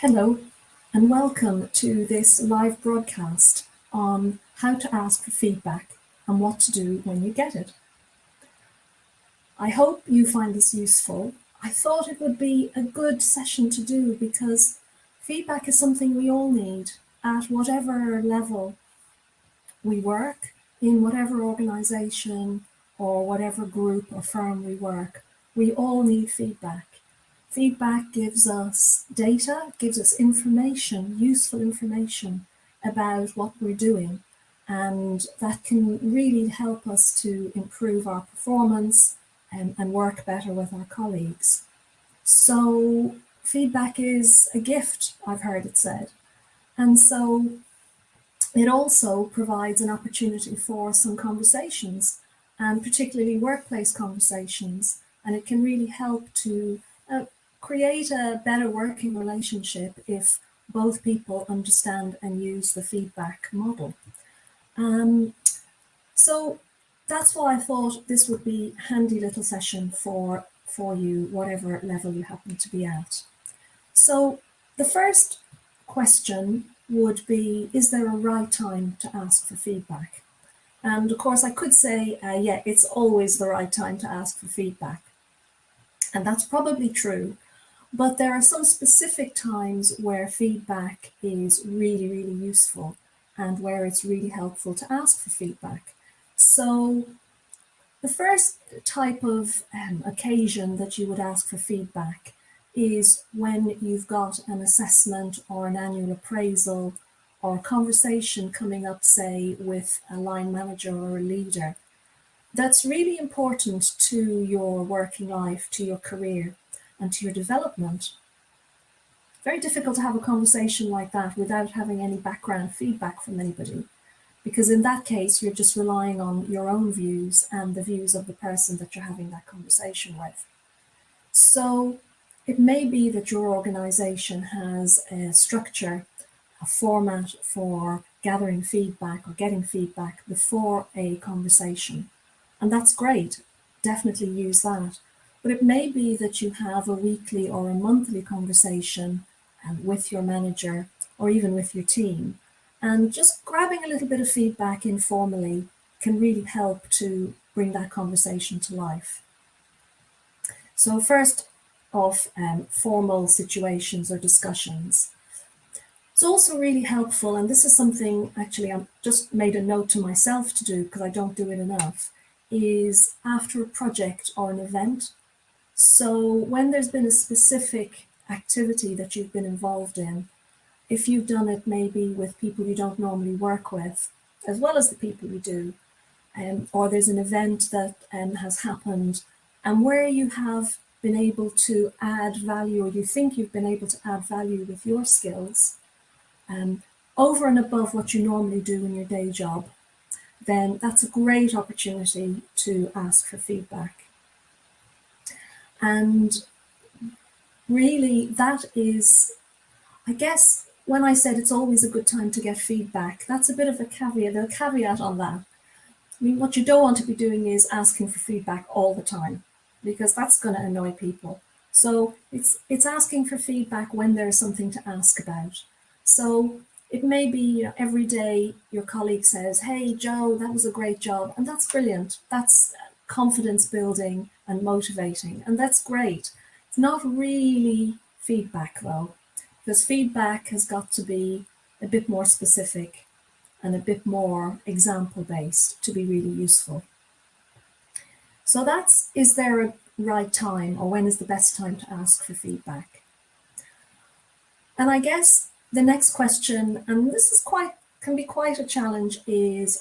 Hello, and welcome to this live broadcast on how to ask for feedback and what to do when you get it. I hope you find this useful. I thought it would be a good session to do because feedback is something we all need at whatever level we work, in whatever organization or whatever group or firm we work. We all need feedback. Feedback gives us data, gives us information, useful information about what we're doing, and that can really help us to improve our performance and work better with our colleagues. So feedback is a gift, I've heard it said. And so it also provides an opportunity for some conversations, and particularly workplace conversations, and it can really help to create a better working relationship if both people understand and use the feedback model. So that's why I thought this would be a handy little session for you, whatever level you happen to be at. So the first question would be, is there a right time to ask for feedback? And of course, I could say, yeah, it's always the right time to ask for feedback. And that's probably true. But there are some specific times where feedback is really, really useful and where it's really helpful to ask for feedback. So the first type of occasion that you would ask for feedback is when you've got an assessment or an annual appraisal or a conversation coming up, say, with a line manager or a leader. That's really important to your working life, to your career, and to your development. Very difficult to have a conversation like that without having any background feedback from anybody, because in that case, you're just relying on your own views and the views of the person that you're having that conversation with. So it may be that your organization has a structure, a format for gathering feedback or getting feedback before a conversation. And that's great. Definitely use that. But it may be that you have a weekly or a monthly conversation with your manager or even with your team. And just grabbing a little bit of feedback informally can really help to bring that conversation to life. So first off, formal situations or discussions. It's also really helpful, and this is something actually I've just made a note to myself to do because I don't do it enough, is after a project or an event. So when there's been a specific activity that you've been involved in, if you've done it maybe with people you don't normally work with, as well as the people you do, or there's an event that has happened, and where you have been able to add value, or you think you've been able to add value with your skills, over and above what you normally do in your day job, then that's a great opportunity to ask for feedback. And really, that is, I guess, when I said it's always a good time to get feedback, that's a bit of a caveat on that. I mean, what you don't want to be doing is asking for feedback all the time, because that's going to annoy people. So it's asking for feedback when there's something to ask about. So it may be, every day your colleague says, "Hey, Joe, that was a great job," and that's brilliant. That's confidence building and motivating, and that's great. It's not really feedback though, because feedback has got to be a bit more specific and a bit more example based to be really useful. So that's, is there a right time, or when is the best time to ask for feedback? And I guess the next question, and this is can be quite a challenge, is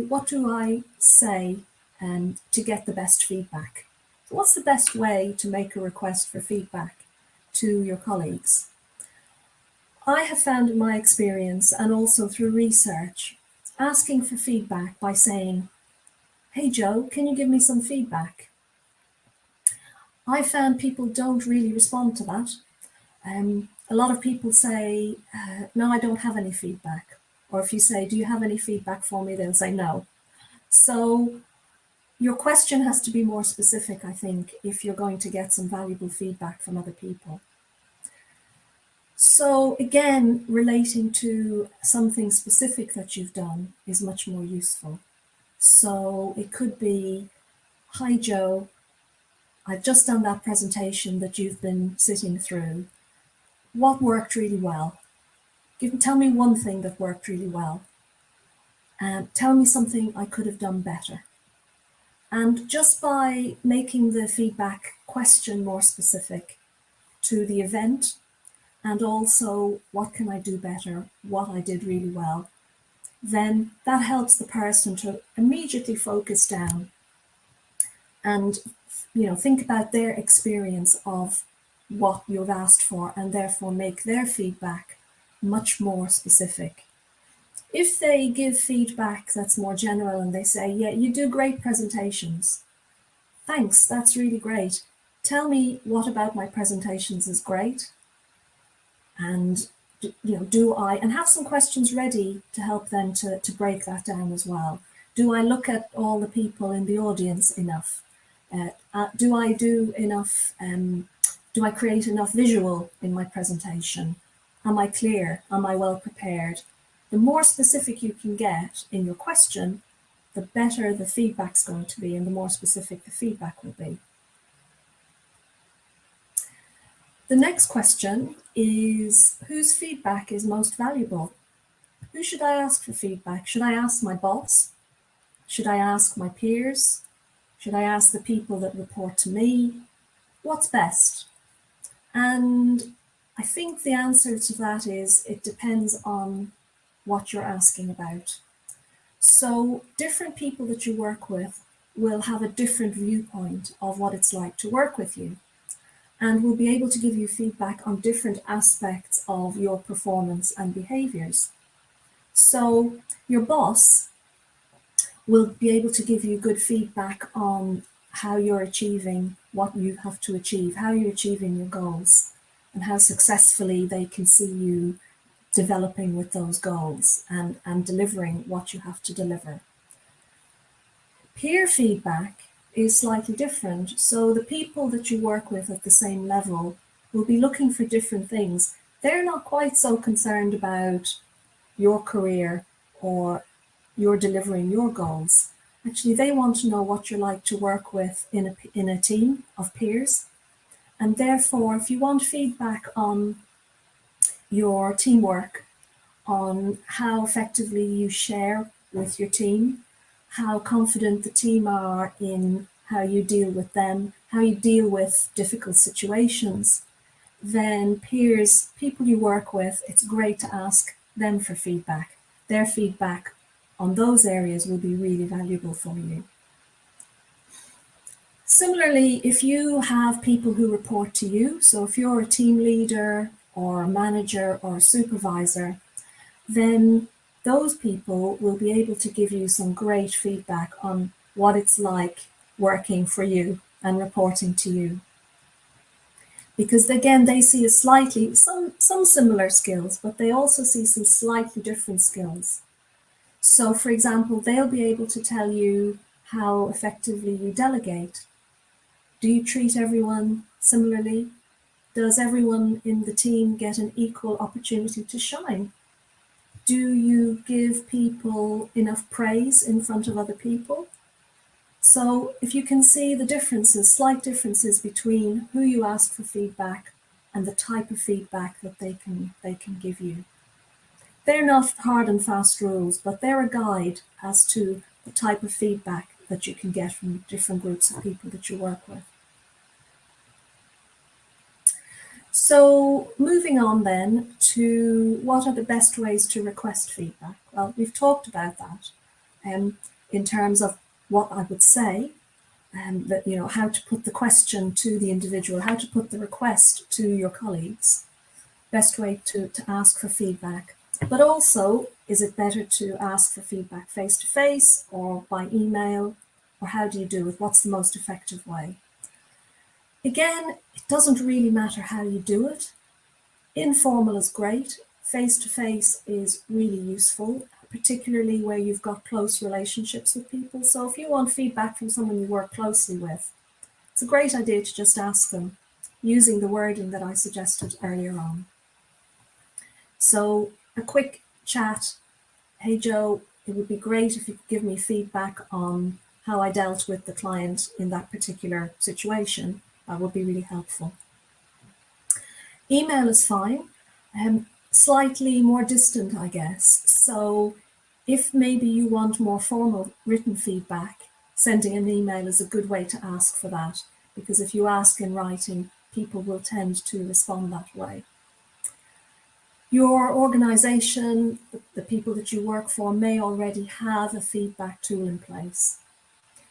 what do I say to get the best feedback? So what's the best way to make a request for feedback to your colleagues? I have found in my experience, and also through research, asking for feedback by saying, "Hey Joe, can you give me some feedback?" I found people don't really respond to that. A lot of people say, "No, I don't have any feedback." Or if you say, "Do you have any feedback for me?" they'll say no. So your question has to be more specific, I think, if you're going to get some valuable feedback from other people. So again, relating to something specific that you've done is much more useful. So it could be, hi Joe, I've just done that presentation that you've been sitting through. What worked really well? Tell me one thing that worked really well. Tell me something I could have done better. And just by making the feedback question more specific to the event, and also what can I do better, what I did really well, then that helps the person to immediately focus down and think about their experience of what you've asked for, and therefore make their feedback much more specific. If they give feedback that's more general and they say, yeah, you do great presentations, thanks, that's really great, tell me what about my presentations is great, and and have some questions ready to help them to break that down as well. Do I look at all the people in the audience enough? Do I do enough? Do I create enough visual in my presentation? Am I clear? Am I well prepared? The more specific you can get in your question, the better the feedback's going to be, and the more specific the feedback will be. The next question is, whose feedback is most valuable? Who should I ask for feedback? Should I ask my boss? Should I ask my peers? Should I ask the people that report to me? What's best? And I think the answer to that is, it depends on what you're asking about. So different people that you work with will have a different viewpoint of what it's like to work with you, and will be able to give you feedback on different aspects of your performance and behaviors. So your boss will be able to give you good feedback on how you're achieving what you have to achieve, how you're achieving your goals, and how successfully they can see you developing with those goals and delivering what you have to deliver. Peer feedback is slightly different. So the people that you work with at the same level will be looking for different things. They're not quite so concerned about your career or you're delivering your goals. Actually, they want to know what you're like to work with in a team of peers. And therefore, if you want feedback on your teamwork, on how effectively you share with your team, how confident the team are in how you deal with them, how you deal with difficult situations, then peers, people you work with, it's great to ask them for feedback. Their feedback on those areas will be really valuable for you. Similarly, if you have people who report to you, so if you're a team leader or a manager or a supervisor, then those people will be able to give you some great feedback on what it's like working for you and reporting to you. Because again, they see some similar skills, but they also see some slightly different skills. So for example, they'll be able to tell you how effectively you delegate. Do you treat everyone similarly? Does everyone in the team get an equal opportunity to shine? Do you give people enough praise in front of other people? So if you can see the differences, slight differences between who you ask for feedback and the type of feedback that they can give you. They're not hard and fast rules, but they're a guide as to the type of feedback that you can get from different groups of people that you work with. So moving on then to what are the best ways to request feedback? Well, we've talked about that in terms of what I would say, that how to put the question to the individual, how to put the request to your colleagues, best way to ask for feedback. But also, is it better to ask for feedback face-to-face or by email, or how do you do it? What's the most effective way? Again, it doesn't really matter how you do it. Informal is great. Face-to-face is really useful, particularly where you've got close relationships with people. So if you want feedback from someone you work closely with, it's a great idea to just ask them using the wording that I suggested earlier on. So a quick chat, hey Joe, it would be great if you could give me feedback on how I dealt with the client in that particular situation. That would be really helpful. Email is fine, slightly more distant, I guess. So if maybe you want more formal written feedback, sending an email is a good way to ask for that, because if you ask in writing, people will tend to respond that way. Your organization, the people that you work for, may already have a feedback tool in place.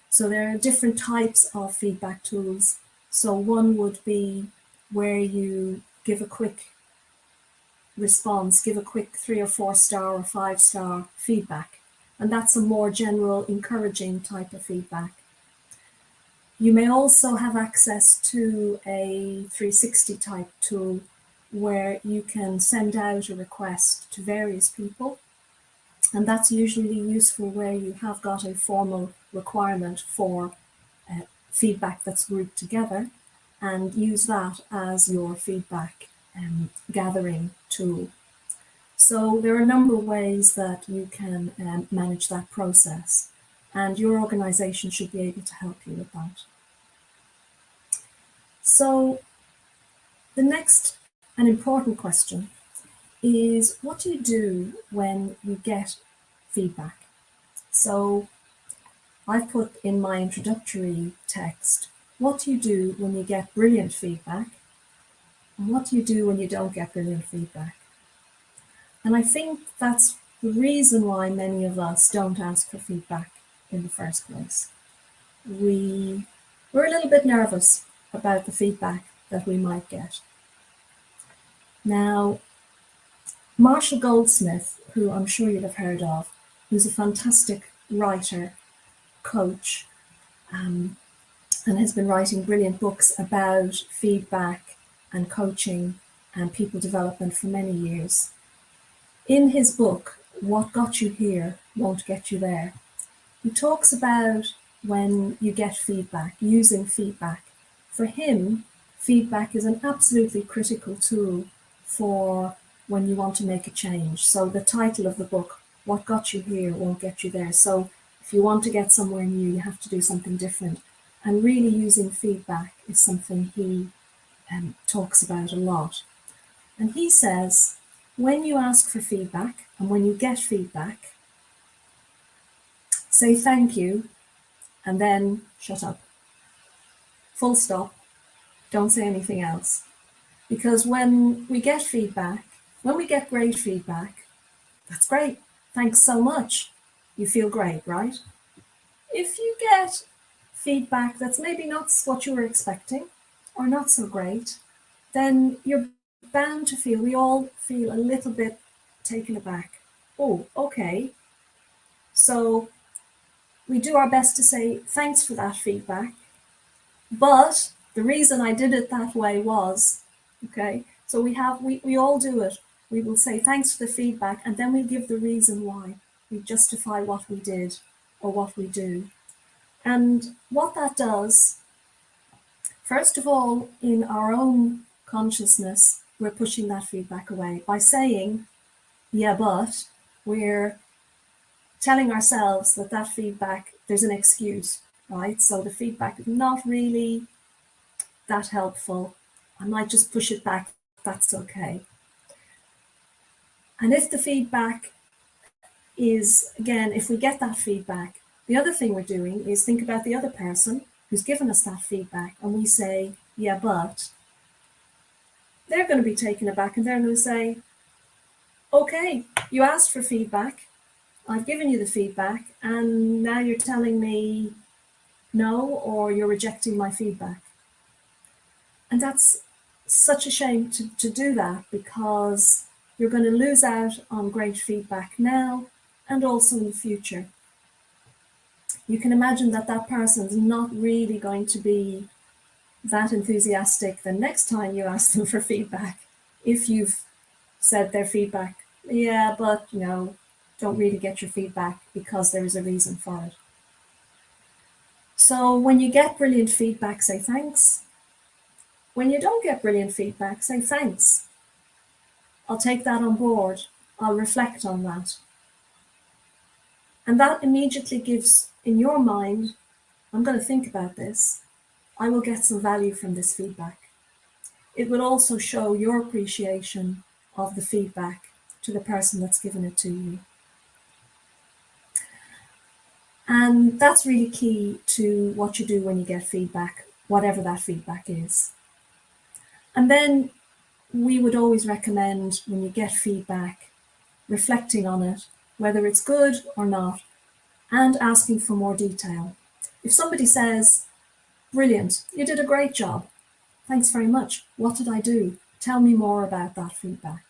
So there are different types of feedback tools. So one would be where you give a quick response, give a quick 3 or 4 star or 5-star feedback. And that's a more general, encouraging type of feedback. You may also have access to a 360 type tool where you can send out a request to various people. And that's usually useful where you have got a formal requirement for feedback that's grouped together, and use that as your feedback gathering tool. So there are a number of ways that you can manage that process, and your organization should be able to help you with that. So the next and important question is, what do you do when you get feedback? So I've put in my introductory text, what do you do when you get brilliant feedback? And what do you do when you don't get brilliant feedback? And I think that's the reason why many of us don't ask for feedback in the first place. We're a little bit nervous about the feedback that we might get. Now, Marshall Goldsmith, who I'm sure you'll have heard of, who's a fantastic writer, coach, and has been writing brilliant books about feedback and coaching and people development for many years. In his book, What Got You Here Won't Get You There, he talks about when you get feedback, using feedback. For him, feedback is an absolutely critical tool for when you want to make a change. So the title of the book, What Got You Here Won't Get You There. So if you want to get somewhere new, you have to do something different. And really using feedback is something he talks about a lot. And he says, when you ask for feedback and when you get feedback, say thank you and then shut up. Full stop. Don't say anything else. Because when we get feedback, when we get great feedback, that's great. Thanks so much. You feel great, right? If you get feedback that's maybe not what you were expecting or not so great, then you're bound to feel, we all feel a little bit taken aback. Oh, okay. So we do our best to say thanks for that feedback, but the reason I did it that way was, okay, so we all do it. We will say thanks for the feedback, and then we give the reason why. We justify what we did or what we do. And what that does, first of all, in our own consciousness, we're pushing that feedback away. By saying, yeah, but, we're telling ourselves that that feedback, there's an excuse, right? So the feedback is not really that helpful. I might just push it back. That's okay. And if the feedback is, again, if we get that feedback, the other thing we're doing is think about the other person who's given us that feedback, and we say, yeah, but, they're going to be taken aback and they're going to say, okay, you asked for feedback, I've given you the feedback, and now you're telling me no, or you're rejecting my feedback. And that's such a shame to do that, because you're going to lose out on great feedback now and also in the future. You can imagine that that person's not really going to be that enthusiastic the next time you ask them for feedback if you've said their feedback, yeah, but don't really get your feedback because there is a reason for it. So when you get brilliant feedback, say thanks. When you don't get brilliant feedback, say thanks. I'll take that on board. I'll reflect on that. And that immediately gives in your mind, I'm going to think about this. I will get some value from this feedback. It will also show your appreciation of the feedback to the person that's given it to you. And that's really key to what you do when you get feedback, whatever that feedback is. And then we would always recommend when you get feedback, reflecting on it, whether it's good or not, and asking for more detail. If somebody says, brilliant, you did a great job, thanks very much, what did I do? Tell me more about that feedback.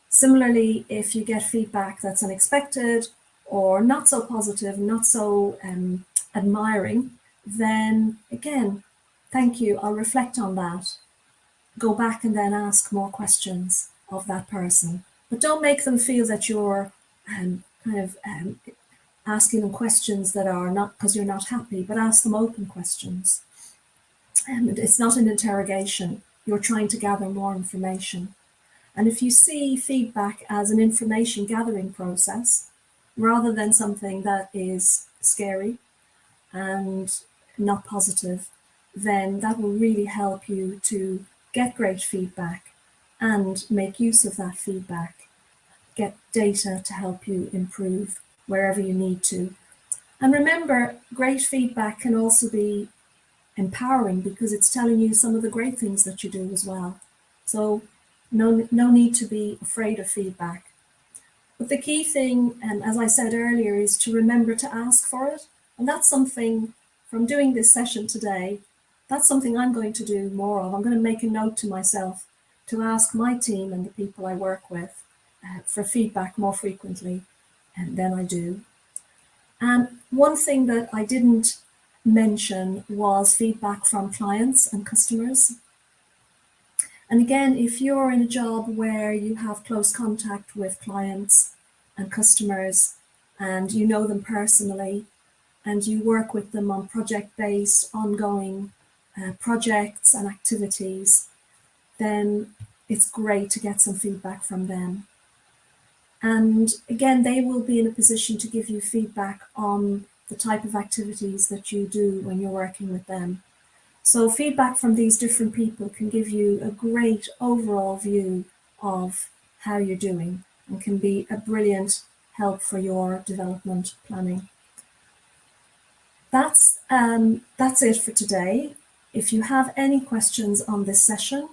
Similarly, if you get feedback that's unexpected or not so positive, not so admiring, then again, thank you, I'll reflect on that. Go back and then ask more questions of that person. But don't make them feel that you're asking them questions that are not because you're not happy, but ask them open questions. And it's not an interrogation. You're trying to gather more information. And if you see feedback as an information gathering process, rather than something that is scary and not positive, then that will really help you to get great feedback and make use of that feedback, get data to help you improve wherever you need to. And remember, great feedback can also be empowering because it's telling you some of the great things that you do as well. So no need to be afraid of feedback. But the key thing, as I said earlier, is to remember to ask for it. And that's something from doing this session today, that's something I'm going to do more of. I'm going to make a note to myself to ask my team and the people I work with for feedback more frequently than I do. And one thing that I didn't mention was feedback from clients and customers. And again, if you're in a job where you have close contact with clients and customers and you know them personally and you work with them on project-based ongoing projects and activities, then it's great to get some feedback from them. And again, they will be in a position to give you feedback on the type of activities that you do when you're working with them. So feedback from these different people can give you a great overall view of how you're doing and can be a brilliant help for your development planning. That's it for today. If you have any questions on this session,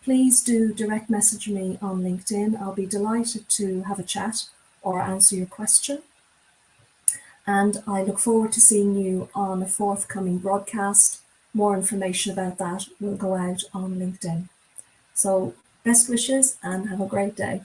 please do direct message me on LinkedIn. I'll be delighted to have a chat or answer your question. And I look forward to seeing you on a forthcoming broadcast. More information about that will go out on LinkedIn. So best wishes and have a great day.